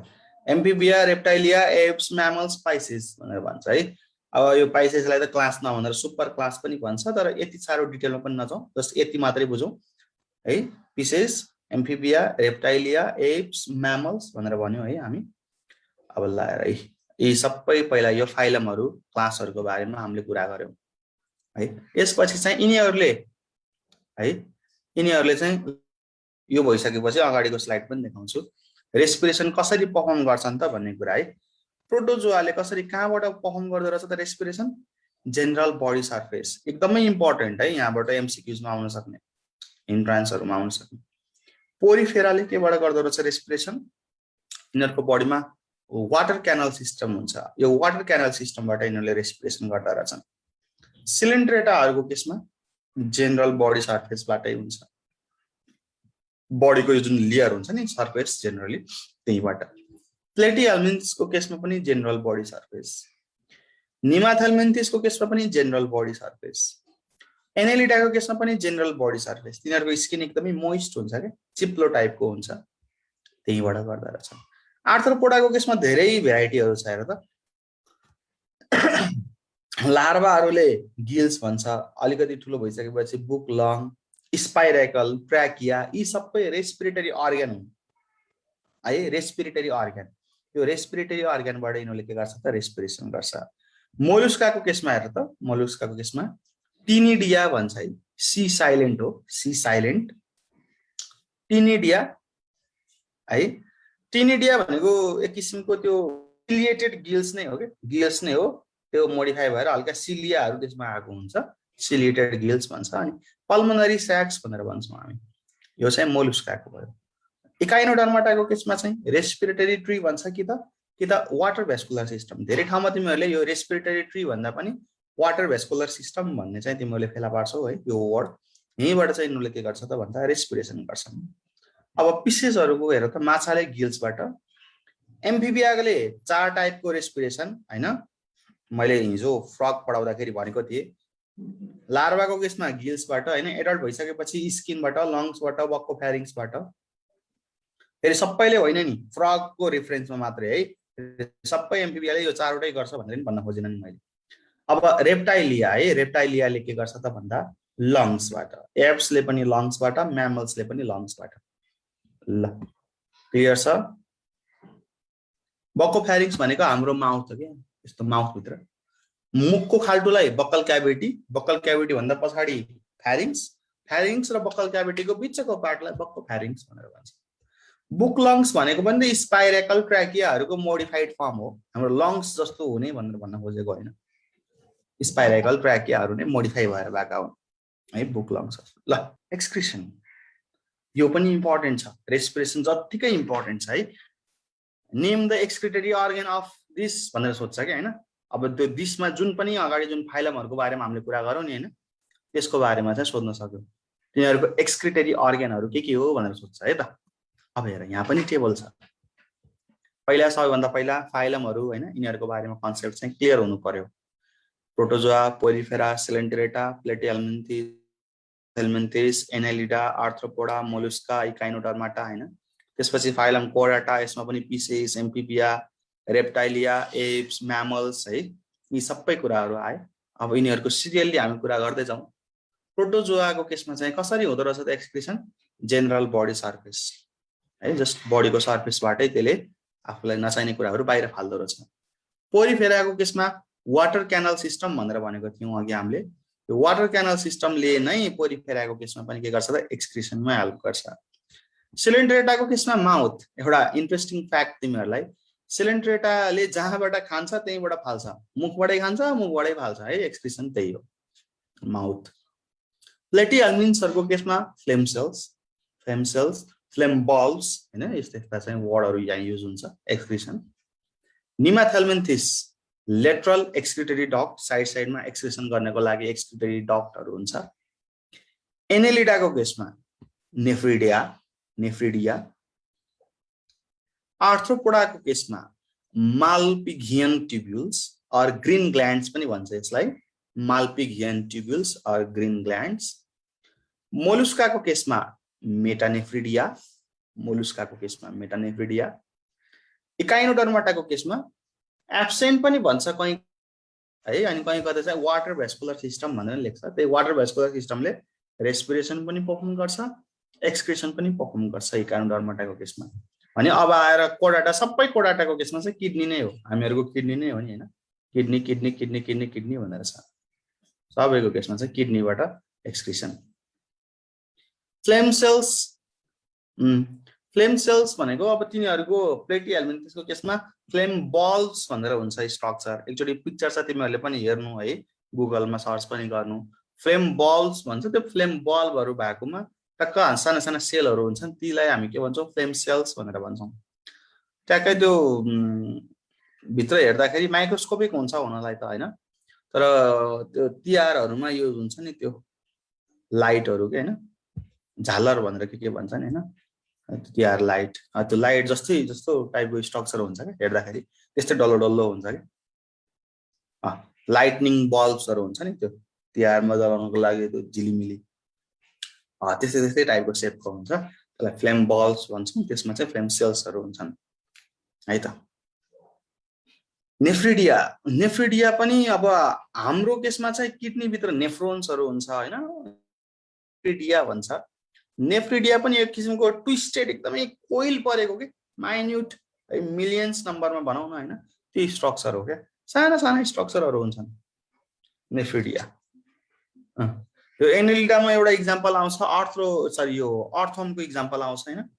Amphibia reptilia aves mammals Pisces भनेर भन्छ है अब यो पाइसेसलाई त क्लास नभनेर सुपर क्लास पनि भन्छ तर यति सारो डिटेलमा पनि नजाउँ जस्ट यति मात्रै बुझौँ है pieces amphibia reptilia aves mammals भनेर भन्यो है हामी अब लाएर है यी सबै पहिला यो फाइलमहरु क्लासहरुको बारेमा हामीले कुरा गर्यौं है यसपछि चाहिँ यिनीहरुले चाहिँ यो भइसकेपछि अगाडिको स्लाइड पनि देखाउँछु रेस्पिरेसन कसरी परफर्म गर्छन् त भन्ने कुरा है प्रोटोजोआले कसरी कहाँबाट परफर्म गर्दो रहेछ त रेस्पिरेसन जनरल बडी सरफेस एकदमै इम्पोर्टेन्ट है यहाँबाट एमसीक्यूज मा आउन सक्ने इन्ट्रान्सहरुमा आउन सक्ने पोरिफेराले केबाट गर्दो रहेछ रेस्पिरेसन यिनीहरुको बडीमा वाटर क्यानल सिस्टम हुन्छ यो वाटर क्यानल सिस्टमबाट यिनीहरुले रेस्पिरेसन गर्दा रहेछन् सिलिन्ड्रेटाहरुको केसमा जनरल बडी सरफेसबाटै हुन्छ बडीको यो जुन लेयर हुन्छ नि सरफेस जनरली त्यहीबाट प्लेटिहेल्मिन्थ्सको केसमा पनि जनरल बडी सरफेस निमाथेल्मिन्थिसको केसमा पनि जनरल बडी सरफेस एनेलिडाको केसमा पनि जनरल बडी सरफेस तिनीहरुको स्किन एकदमै मोइस्ट हुन्छ के चिप्लो टाइपको हुन्छ त्यहीबाट गर्दा रहेछ आर्थ्रोपोडाको केसमा धेरै भेराइटीहरु छ हेर त लार्भाहरुले गिल्स भन्छ अलिकति ठुलो भइसकेपछि बुक लङ स्पाइरेकल ट्र्याकिया यी सबै रेस्पिरेटरी अर्गन हुन् है रेस्पिरेटरी अर्गन यो रेस्पिरेटरी अर्गनबाट यिनीहरुले के गर्छ त रेस्पिरेसन गर्छ मोलुस्काको केसमा हेर त मोलुस्काको केसमा टिनिडिया भन्छ है सी साइलेन्ट हो सी साइलेन्ट टिनिडिया है टिनिडिया भनेको एक किसिमको त्यो सिलिएटेड गिल्स नै हो के गिल्स नै हो त्यो मोडिफाई भएर हल्का सिलियाहरु त्यसमा आएको हुन्छ सिलिएटेड गिल्स भन्छ अनि पल्मोनरी सैक्स भनेर भन्छौं हामी यो चाहिँ मोलुस्काको भयो इकाइनोडर्माटाको केसमा चाहिँ रेस्पिरेटरी ट्री भन्छ कि त वाटर भेस्कुलर सिस्टम धेरै ठाउँमा तिमीहरुले यो रेस्पिरेटरी ट्री भन्दा पनि वाटर भेस्कुलर सिस्टम भन्ने चाहिँ तिमीहरुले फेला पार्छौ है यो वर्ड यहीबाट चाहिँ यिनीहरुले के गर्छ त भन्दा रेस्पिरेसन गर्छन् अब पिसेसहरुको हेर त माछाले गिल्सबाट एम्फिबियाले 4 टाइपको रेस्पिरेसन हैन मैले हिजो फ्रग पढाउँदाखेरि भनेको थिए लार्भाको केसमा गिल्सबाट हैन एडल्ट भइसकेपछि स्किनबाट लंग्सबाट बक्को फ्यारिङ्सबाट फेरि सबैले होइन नि फ्रगको रेफरेन्समा मात्रै है सबै एम्फिबियाले यो 4 वटै गर्छ भनेर भन्न खोजिन नि मैले अब रेप्टाइलिया है रेप्टाइलियाले के गर्छ त भन्दा लंग्सबाट एप्सले पनि लंग्सबाट म्यामल्सले पनि लंग्सबाट ल क्लियर छ बक्को फ्यारिङ्स भनेको हाम्रो माउथ हो के यस्तो माउथ भित्र मुखको खाल्टोलाई बक्कल क्याभिटी भन्दा पछाडी फ्यारिङ्स र बक्कल क्याभिटीको बीचको पार्टलाई बक्को फ्यारिङ्स भनेर भन्छ बुक लंग्स भनेको पनि स्पाइरेकल ट्र्याकियाहरुको मोडिफाइड फर्म हो हाम्रो लंग्स जस्तो हुने भनेर भन्न खोजेको हैन स्पाइरेकल ट्र्याकियाहरु नै मोडिफाई भएर भएका हुन् है बुक लंग्स ल एक्सक्रिसन यो पनि इम्पोर्टेन्ट छ रेस्पिरेसन जतिकै इम्पोर्टेन्ट छ है name the excretory organ of this भनेर सोध्छ के हैन अब त्यो दिसमा जुन पनि अगाडि जुन फाइलमहरुको बारेमा हामीले कुरा गरौँ नि हैन त्यसको बारेमा चाहिँ सोध्न सक्यौ तिनीहरुको एक्सक्रिटरी अर्गनहरु के हो भनेर सोध्छ है त अब हेर यहाँ पनि टेबल छ पहिला सबैभन्दा पहिला फाइलमहरु हैन यिनीहरुको बारेमा कन्सेप्ट चाहिँ क्लियर हुनु पर्यो protozoa porifera coelenterata platyhelminthes annelida arthropoda mollusca echinodermata हैन त्यसपछि फाइलम कोडाटा यसमा पनि pisces amphibia reptilia aves mammals है यी सबै कुराहरु आए अब यिनीहरुको सिरियली हामी कुरा गर्दै जाउँ प्रोटोजोआको केसमा चाहिँ कसरी हुँदो रहेछ त एक्सक्रिसन जनरल बडी सरफेस है जस्ट बडीको सरफेसबाटै त्यसले आफुलाई नचाहिने कुराहरु बाहिर फाल्दो रहेछ पोरिफेराको केसमा वाटर क्यानल सिस्टम भनेर भनेको थियौं अघि हामीले यो वाटर क्यानल सिस्टमले नै पोरिफेराको केसमा पनि के गर्छ त एक्सक्रिसनमा हेल्प गर्छ सिलिन्ड्रेटाको केसमा माउथ एउटा इन्ट्रेस्टिङ फ्याक्ट तिमीहरुलाई सिलिन्ड्रेटाले जहाँबाट खान्छ त्यहीबाट फाल्छ मुखबाटै खान्छ मुखबाटै फाल्छ है एक्सक्रिसन त्यही हो माउथ प्लेटिहेल्मिन्ट्सहरुको केसमा फ्लेम सेल्स, फ्लेम बल्ब्स हैन, यस्ता चाहिँ वर्डहरु यहाँ युज हुन्छ एक्सक्रिसन। निमाथेल्मिन्थिस लेटरल एक्सक्रिटरी डक्ट, साइडमा एक्सक्रिसन गर्नको लागि एक्सक्रिटरी डक्टहरु हुन्छ। एनेलिडाको केसमा नेफ्रिडिया। आर्थ्रोपोडाको केसमा माल्पिघियन ट्युब्युल्स अर ग्रीन ग्ल्यान्ड्स पनि भन्छ यसलाई, माल्पिघियन ट्युब्युल्स अर ग्रीन ग्ल्यान्ड्स। मोलुस्काको केसमा मेटानेफ्रिडिया, इकाइनोडर्माटाको केसमा एब्सेन्ट पनि भन्छ कहीं है, अनि कहीं कतै चाहिँ वाटर भेस्कुलर सिस्टम भनेर लेख्छ। त्यही वाटर भेस्कुलर सिस्टमले रेस्पिरेसन पनि पर्फर्म गर्छ, एक्सक्रिसन पनि पर्फर्म गर्छ इकाइनोडर्माटाको केसमा। अनि अब आएर कोडाटा, सबै कोडाटाको केसमा चाहिँ किडनी नै हो, हामीहरुको किडनी नै हो नि हैन, किडनी भनेर छ। सबैको केसमा चाहिँ किडनीबाट एक्सक्रिसन। फ्लेम सेल्स भनेको अब तिनीहरुको प्लेटिहेल्मिन्थिसको केसमा फ्लेम बल्ब्स भनेर हुन्छ स्ट्रक्चर। एकचोटी पिक्चर छ, तिमीहरुले पनि हेर्नु है, गुगलमा सर्च पनि गर्नु। फ्लेम बल्ब्स भन्छ, त्यो फ्लेम बल्बहरु भएकोमा टक्क साना साना सेलहरु हुन्छन्, तीलाई हामी के भन्छौं, फ्लेम सेल्स भनेर भन्छौं। ट्याक्कै त्यो भित्र हेर्दाखेरि माइक्रोस्कोपिक हुन्छ हुनलाई त हैन, तर त्यो तिहारहरुमा युज हुन्छ नि त्यो लाइटहरु के हैन, झालर भनेर के भन्छ नि हैन, तिहार लाइट, त्यो लाइट जस्तो टाइपको स्ट्रक्चर हुन्छ के, हेर्दाखेरि त्यस्तै डल्लो हुन्छ के, लाइटनिङ बल्ब्सहरु हुन्छ नि, त्यो तिहारमा जलाउनको लागि त्यो झिलिमिली त्यस्तै टाइपको शेपको हुन्छ, त्यसलाई फ्लेम बल्ब्स भन्छौं। त्यसमा चाहिँ फ्लेम सेल्सहरु हुन्छन् है त। नेफ्रिडिया पनि अब हाम्रो केसमा चाहिँ किडनी भित्र नेफ्रोन्सहरु हुन्छ हैन, नेफ्रिडिया भन्छ। नेफ्रिडिया पनि एक किसिमको ट्विस्टेड, एकदमै कोइल परेको के, माइन्युट मिलियन्स नम्बरमा भनौं न हैन, त्यो स्ट्रक्चर हो के, साना स्ट्रक्चरहरु हुन्छन् नेफ्रिडिया। यो एनेलिडामा एउटा इक्जाम्पल आउँछ, अर्थवर्मको इक्जाम्पल आउँछ हैन।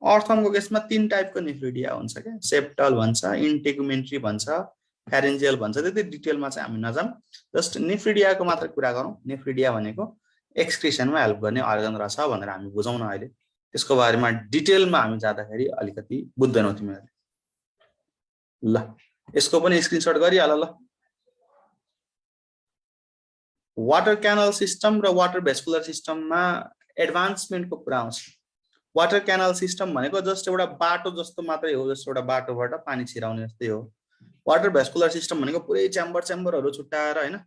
अर्थवर्मको केसमा 3 टाइपको नेफ्रिडिया हुन्छ के, सेप्टल भन्छ, इन्टेगुमेन्ट्री भन्छ, फ्यारेन्जियल भन्छ। त्यति डिटेलमा चाहिँ हामी नजाम, जस्ट नेफ्रिडियाको मात्र कुरा गरौँ। नेफ्रिडिया भनेको एक्सक्रिसनमा हेल्प गर्ने अर्गन रहेछ भनेर हामी बुझौँ न अहिले। त्यसको बारेमा डिटेलमा हामी जाँदाखेरि अलिकति बुझ्दैनौ तिमीहरुले। ल यसको पनि स्क्रिनशट गरिहाल ल। वाटर क्यानल सिस्टम र वाटर भेस्कुलर सिस्टममा एडभान्समेन्टको कुरा आउँछ। वाटर क्यानल सिस्टम भनेको जस्ट एउटा बाटो जस्तो मात्रै हो, जस्तो एउटा बाटोबाट पानी छिराउने जस्तै हो। वाटर भेस्कुलर सिस्टम भनेको पुरै च्याम्बरहरु छुट्याएर हैन,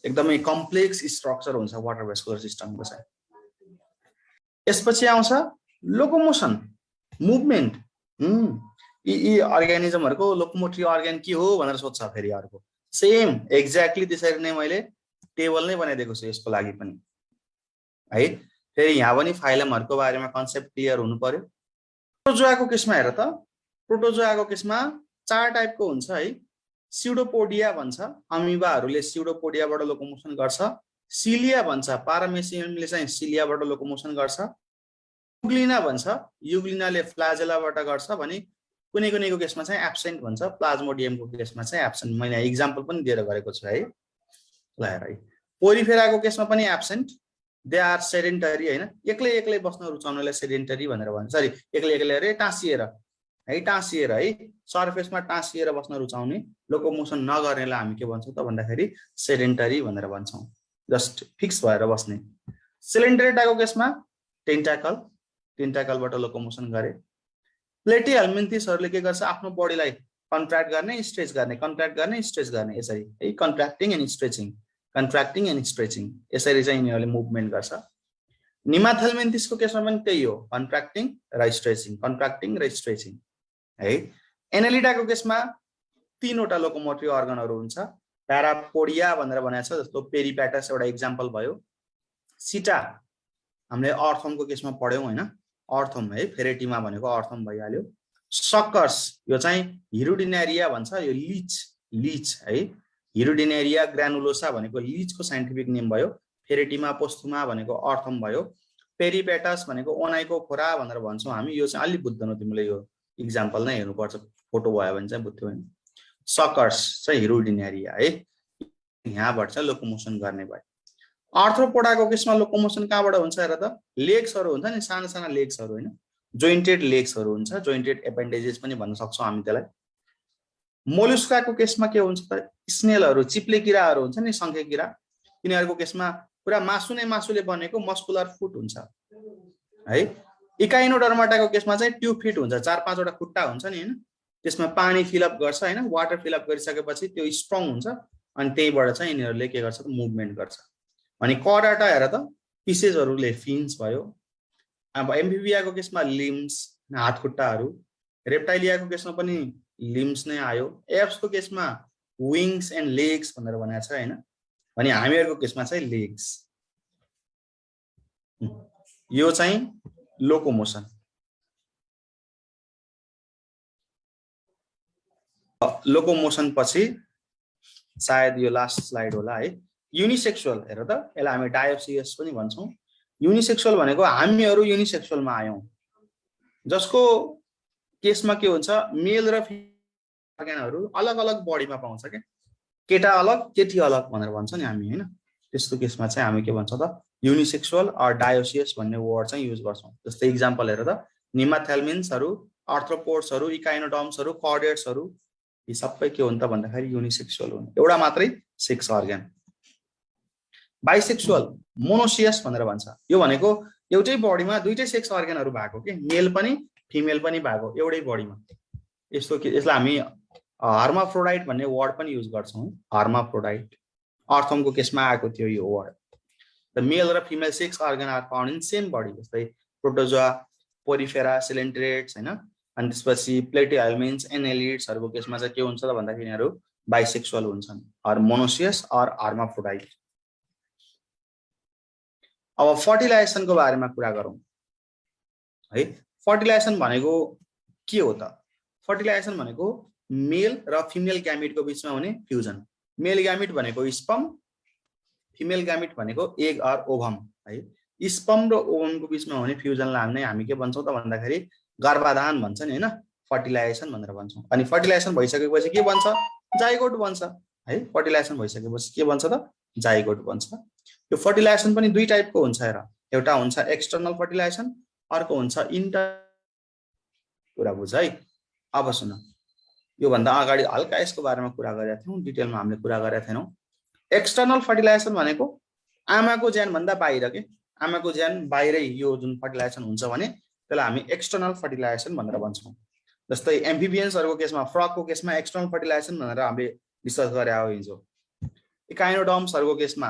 एकदमै कम्प्लेक्स स्ट्रक्चर हुन्छ वाटर भेस्कुलर सिस्टमको चाहिँ। यसपछि आउँछ लोकोमोसन, मुभमेन्ट। यी अर्गानिजमहरुको लोकोमोटिभ अर्गन के हो भनेर सोध्छ फेरि अर्को। सेम एक्ज्याक्टली त्यसरी नै मैले टेबल नै बनाइदिएको छु यसको लागि पनि है। फेरि यहाँ पनि फाइलमहरुको बारेमा कन्सेप्ट क्लियर हुनु पर्यो। प्रोटोजोआको केसमा हेर त, प्रोटोजोआको केसमा 4 टाइपको हुन्छ है। स्युडोपोडिया भन्छ, अमिबाहरुले स्युडोपोडियाबाट लोकोमोसन गर्छ। सिलिया भन्छ, पारामेसियमले चाहिँ सिलियाबाट लोकोमोसन गर्छ। युग्लिना भन्छ, युग्लिनाले फ्लाजेलाबाट गर्छ भने कुनैको केसमा चाहिँ एब्सेन्ट भन्छ, प्लाज्मोडियमको केसमा चाहिँ एब्सेन्ट। मैले एक्जाम्पल पनि दिएर गरेको छु है। ल हेर है, पोरिफेराको केसमा पनि एब्सेन्ट, दे आर सेडेन्टरी हैन, एक्लै बस्न रुचाउनेलाई सेडेन्टरी भनेर भन्छ। सरी, एक्लै अरे टाँसिएर है, सरफेसमा टाँसिएर बस्न रुचाउने, लोकोमोसन नगर्नेलाई हामी के भन्छौं त भन्दाखेरि सेडेन्टरी भनेर भन्छौं, जस्ट फिक्स भएर बस्ने। सिलिन्ड्रेटाको केसमा टेन्टाकलबाट लोकोमोसन गरे। प्लेटिहेल्मिन्थिसहरुले के गर्छ, आफ्नो बडीलाई कन्ट्र्याक्ट गर्ने, स्ट्रेच गर्ने यसरी है, कन्ट्र्याक्टिङ एन्ड स्ट्रेचिङ यसरी चाहिँ यिनीहरुले मुभमेन्ट गर्छ। निमाथेल्मिन्थिसको केसमा पनि त्यही हो, कन्ट्र्याक्टिङ र स्ट्रेचिङ है। एनेलिडाको केसमा 3 वटा लोकोमोटिभ अर्गनहरु हुन्छ। प्यारापोडिया भनेर भनेको छ, जस्तो पेरिप्याटस एउटा इक्जाम्पल भयो। सिटा हामीले अर्थवर्मको केसमा पढ्यौं हैन, अर्थवर्म है, फेरेटिमा भनेको अर्थवर्म भइहाल्यो। सकर्स यो चाहिँ हिरुडिनेरिया भन्छ, यो लीच है। हिरुडिनेरिया ग्रानुलोसा भनेको लीचको साइन्टिफिक नेम भयो। फेरेटिमा पोस्थुमा भनेको अर्थवर्म भयो। पेरिप्याटस भनेको ओनाइको खोरा भनेर भन्छौं हामी। यो चाहिँ अलि बुझ्दैनौ तिमीले, यो इक्जाम्पल नै हेर्नुपर्छ, फोटो भयो भने चाहिँ बुझ्थ्यौ हैन। सकर्स चाहिँ हिरुडिनेरिया है, यहाँबाट चाहिँ लोकोमोसन गर्ने भयो। आर्थ्रोपोडाको केसमा लोकोमोसन कहाँबाट हुन्छ हेर त, लेग्सहरू हुन्छ नि, साना साना लेग्सहरू होइन, जोइन्टेड लेग्सहरू हुन्छ, जोइन्टेड एपेन्डेजेस पनि भन्न सक्छौँ हामी त्यसलाई। मोलुस्काको केसमा के हुन्छ त, स्नेलहरू, चिप्ले किराहरू हुन्छ नि, शङ्खे किरा, तिनीहरूको केसमा पुरा मासु नै मासुले बनेको मस्कुलर फुट हुन्छ है। इकाइनोडर्माटाको केसमा चाहिँ ट्युब फिट हुन्छ, 4-5 वटा खुट्टा हुन्छ नि होइन, त्यसमा पानी फिलअप गर्छ होइन, वाटर फिलअप गरिसकेपछि त्यो स्ट्रङ हुन्छ अनि त्यहीबाट चाहिँ यिनीहरूले के गर्छ त, मुभमेन्ट गर्छ। अनि कराटा हेर त, पिसेसहरूले फिन्स भयो। अब एम्फिबियाको केसमा लिम्स, हात खुट्टाहरू। रेप्टाइलियाको केसमा पनि लिम्स नै आयो। एप्सको केसमा विङ्स एन्ड लेग्स भनेर भनेको छ होइन, अनि हामीहरूको केसमा चाहिँ लेग्स। यो चाहिँ लोकोमोसन। लोकोमोसन पछि सायद यो लास्ट स्लाइड होला है, युनिसेक्सुअल हेर त, यसलाई हामी डायोसियस पनि भन्छौँ। युनिसेक्सुअल भनेको हामीहरू युनिसेक्सुअलमा आयौँ, जसको केसमा के हुन्छ, मेल र अर्गनहरू अलग अलग बडीमा पाउँछ क्या, केटा अलग केटी अलग भनेर भन्छ नि हामी होइन। त्यस्तो केसमा चाहिँ हामी के भन्छ त, युनिसेक्सुअल अर डायोसियस भन्ने वर्ड चाहिँ युज गर्छौँ। जस्तै इक्जाम्पल हेर त, निमाथेल्मिन्सहरू, आर्थ्रोपोड्सहरू, इकाइनोडर्म्सहरू, कर्डेट्सहरू, यी सबै के हुन् त भन्दाखेरि युनिसेक्सुअल हुन्, एउटा मात्रै सेक्स अर्गन। बाइसेक्सुअल, मोनोसियस भनेर भन्छ, यो भनेको एउटै बडीमा दुईटै सेक्स अर्गनहरू भएको के, मेल पनि फिमेल पनि भएको एउटै बडीमा। यस्तो के, यसलाई हामी हर्माफ्रोडाइट भन्ने वर्ड पनि युज गर्छौँ, हर्माफ्रोडाइट। अर्थमको केसमा आएको थियो यो वर्ड। द मेल र female sex organ are found in same body, जस्तै प्रोटोजोआ, पोरिफेरा, सिलेन्ट्रेट्स होइन। अनि त्यसपछि प्लेटिहेल्मिन्स, एनेलिड्सहरूको केसमा चाहिँ के हुन्छ त भन्दाखेरि यिनीहरू बाइसेक्सुअल हुन्छन्, अर मोनोसियस अर हर्माफ्रोडाइट। अब फर्टिलाइजेसनको बारेमा कुरा गरौँ है। फर्टिलाइजेसन भनेको के हो त, फर्टिलाइजेसन भनेको मेल र फिमेल ग्यामिटको बिचमा हुने फ्युजन। मेल ग्यामिट भनेको स्पर्म, फिमेल ग्यामिट भनेको एग अर ओभम है। स्पर्म र ओभमको बिचमा हुने फ्युजनलाई हामी के भन्छौँ त भन्दाखेरि गर्भाधान भन्छ नि होइन, फर्टिलाइजेसन भनेर भन्छौँ। अनि फर्टिलाइजेसन भइसकेपछि के बन्छ, जाइगोट बन्छ है। फर्टिलाइजेसन भइसकेपछि के बन्छ त, जाइगोट बन्छ। यो फर्टिलाइजेसन पनि दुई टाइपको हुन्छ हेर, एउटा हुन्छ एक्सटर्नल फर्टिलाइजेसन, अर्को हुन्छ इन्टर्नल। कुरा बुझ है। अब सुन, योभन्दा अगाडि हल्का यसको बारेमा कुरा गरेका थियौँ, डिटेलमा हामीले कुरा गरेका थिएनौँ। एक्सटर्नल फर्टिलाइजेसन भनेको आमाको ज्यानभन्दा बाहिर के, आमाको ज्यान बाहिरै यो जुन फर्टिलाइजेसन हुन्छ भने त्यसलाई हामी एक्सटर्नल फर्टिलाइजेसन भनेर भन्छौँ। जस्तै एम्फिबियन्सहरूको केसमा, फ्रगको केसमा एक्सटर्नल फर्टिलाइजेसन भनेर हामीले डिस्कस गरे हो हिजो। इकाइनोडर्म्सहरूको केसमा,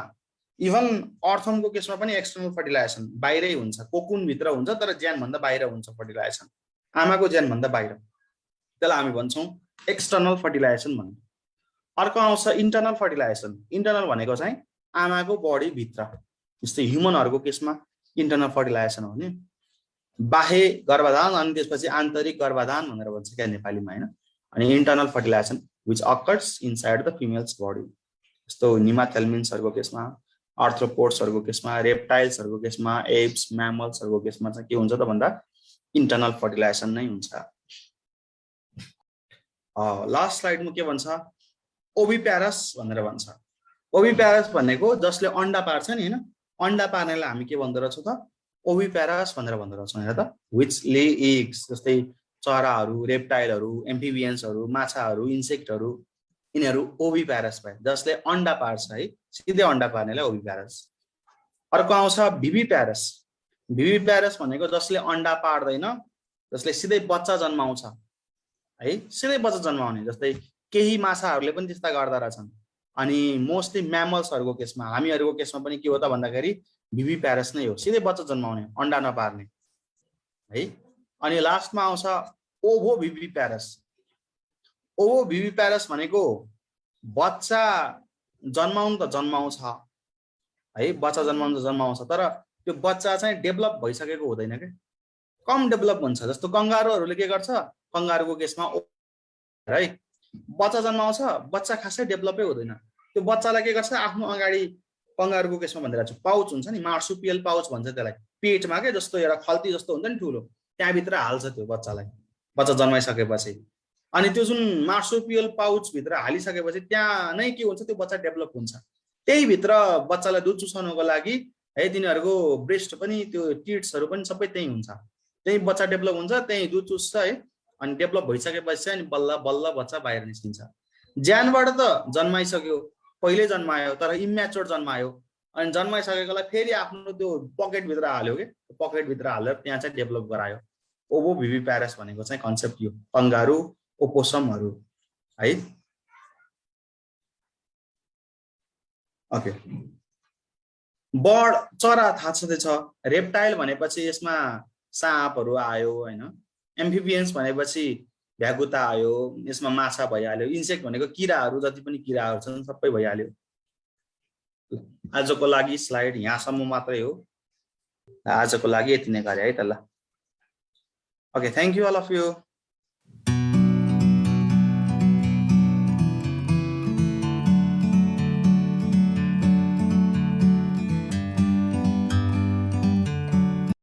इभन अर्थमको केसमा पनि एक्सटर्नल फर्टिलाइजेसन बाहिरै हुन्छ, कोकुनभित्र हुन्छ तर ज्यानभन्दा बाहिर हुन्छ फर्टिलाइजेसन, आमाको ज्यानभन्दा बाहिर, त्यसलाई हामी भन्छौँ एक्सटर्नल फर्टिलाइजेसन भन्ने। अर्को आउँछ इन्टर्नल फर्टिलाइजेसन। इन्टर्नल भनेको चाहिँ आमाको बडीभित्र, जस्तै ह्युमनहरूको केसमा इन्टर्नल फर्टिलाइजेसन हो नि, बाह्य गर्भाधान अनि त्यसपछि आन्तरिक गर्भाधान भनेर भन्छ क्या नेपालीमा होइन। अनि internal fertilization which occurs inside the female's body, जस्तो निमाथेल्मिन्सहरूको केसमा, आर्थ्रोपोड्सहरूको केसमा, रेप्टाइल्सहरूको केसमा, एप्स, म्यामल्सहरूको केसमा चाहिँ के हुन्छ त भन्दा इन्टर्नल फर्टिलाइजेसन नै हुन्छ। लास्ट स्लाइडमा के भन्छ, ओभिप्यारस भनेर भन्छ। ओभिप्यारस भनेको जसले अन्डा पार्छ नि होइन, अन्डा पार्नेलाई हामी के भन्दो रहेछौँ त, ओभिप्यारस भनेर भन्दो रहेछौँ। हेर त, विच ले एग्स, जस्तै चराहरू, रेप्टाइलहरू, एम्फिबियन्सहरू, माछाहरू, इन्सेक्टहरू, यिनीहरू ओभिप्यारस भए, जसले अन्डा पार्छ है, सिधै अन्डा पार्नेलाई ओभिप्यारस। अर्को आउँछ भिभिप्यारस। भिभिप्यारस भनेको जसले अन्डा पार्दैन, जसले सिधै बच्चा जन्माउँछ है, सिधै बच्चा जन्माउने, जस्तै केही माछाहरूले पनि त्यस्ता गर्दा रहेछन्। अनि मोस्टली म्यामल्सहरूको केसमा, हामीहरूको केसमा पनि के हो त भन्दाखेरि भिभिप्यारस नै हो, सिधै बच्चा जन्माउने, अन्डा नपार्ने है। अनि लास्टमा आउँछ ओभोभिभिप्यारस। ओभोभिभिप्यारस भनेको बच्चा जन्माउनु त जन्माउँछ है, बच्चा जन्माउनु त जन्माउँछ, तर त्यो बच्चा चाहिँ डेभलप भइसकेको हुँदैन क्या, कम डेभलप हुन्छ। जस्तो कङ्गारुहरूले के गर्छ, कङ्गारुको केसमा है, बच्चा जन्माउँछ, बच्चा खासै डेभलपै हुँदैन, त्यो बच्चालाई के गर्छ, आफ्नो अगाडि कङ्गारुको केसमा भनिरहेको छु, पाउच हुन्छ नि, मार्सुपियल पाउच भन्छ त्यसलाई, पेटमा के जस्तो एउटा खल्ती जस्तो हुन्छ नि ठुलो, त्यहाँभित्र हाल्छ त्यो बच्चालाई, बच्चा जन्माइसकेपछि। अनि त्यो जुन मार्सुपियल पाउच भित्र हालिसकेपछि त्यहाँ नै के हुन्छ, त्यो बच्चा डेभलप हुन्छ। त्यही भित्र बच्चालाई दुध चुसाउनको लागि है तिनीहरूको ब्रेस्ट पनि त्यो टिट्सहरू पनि सबै त्यही हुन्छ, त्यही बच्चा डेभलप हुन्छ, त्यही दुध चुस्छ है। अनि डेभलप भइसकेपछि अनि बल्ल बल्ल बच्चा बाहिर निस्किन्छ। ज्यानबाट त जन्माइसक्यो, पहिले जन्मायो तर इम्याच्योर जन्मायो, अनि जन्माइसकेकोलाई फेरि आफ्नो त्यो पकेटभित्र हाल्यो कि, पकेटभित्र हालेर त्यहाँ चाहिँ डेभलप गरायो। ओभो भिभी प्यारस भनेको चाहिँ कन्सेप्ट यो कंगारू ओपोसमहरू है। ओके, बर्ड चरा थाहा छँदैछ। रेप्टाइल भनेपछि यसमा साँपहरू आयो होइन, एम्फिबियन्स भनेपछि भ्यागुता आयो, यसमा माछा भइहाल्यो, इन्सेक्ट भनेको किराहरू जति पनि किराहरू छन् सबै भइहाल्यो। आजको लागि स्लाइड यहाँसम्म मात्रै हो, आजको लागि यति नै गरे है त ल। Okay, thank you all of you.